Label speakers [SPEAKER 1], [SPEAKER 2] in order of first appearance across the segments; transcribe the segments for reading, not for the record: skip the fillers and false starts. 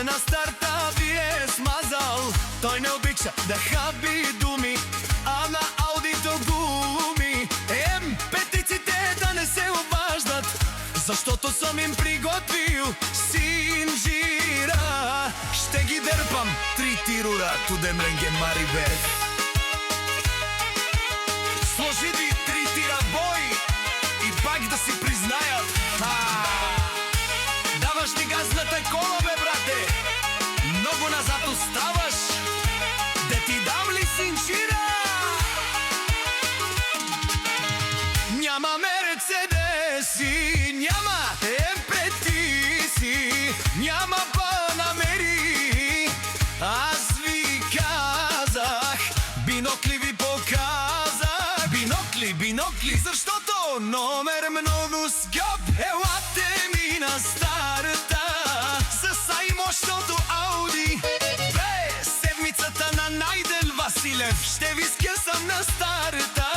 [SPEAKER 1] на старта ви е смазал. Той не обича да хаби думи, а на аудито гуми. Петиците да не се обаждат, защото съм им приготвил синжира. Ще ги дърпам три тирура, тудем ренге марибе. Сложи ви три тира бой и пак да си признаят. Даваш ти газ на такова, бе, брате. Много назад оставаш. Да ти дам ли синчира? Няма мерцедеси, няма емпретиси, няма панамери. Аз ви казах, бинокли ви показах. Бинокли, защото номер много скъп. Елате ми на старта за саймощото Ауди. Бе, седмицата на Найден Василев ще ви скъсам на старта.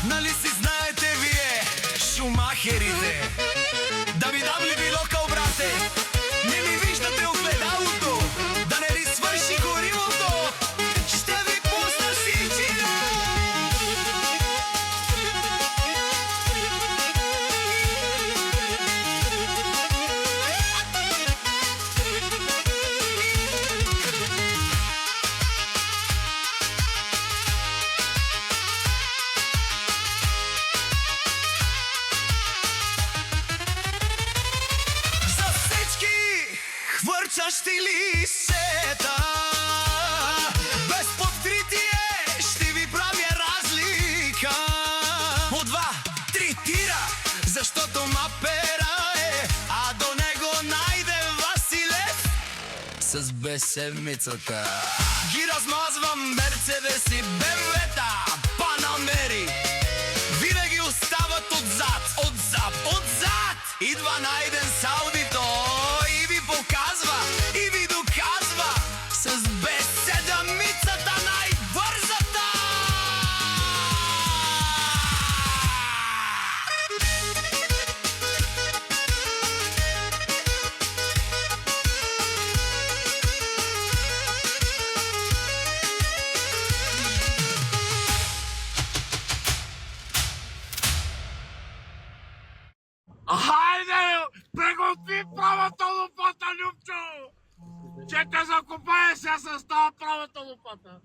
[SPEAKER 1] Нали си знаете вие, шумахерите? Да ви дам ли билокъл, брате? Не ми виждате огледалото, да не ли свърши горивото? Ще ви пусна синчина. Хвърчащи лисета, без подкритие ще ви правя разлика. От 2, 3 тира, защото мапера е, а до него найде Василев с безседмицата. Ги размазвам мерцедеси, БМВ-та, панамери. Винаги остават отзад. Идва Найден с аудито и ви показва, и ви доказва с безседмицата най-бързата.
[SPEAKER 2] Хайде, приготви правата лопата, Любчо! Че те закопае сега с тази правата лопата.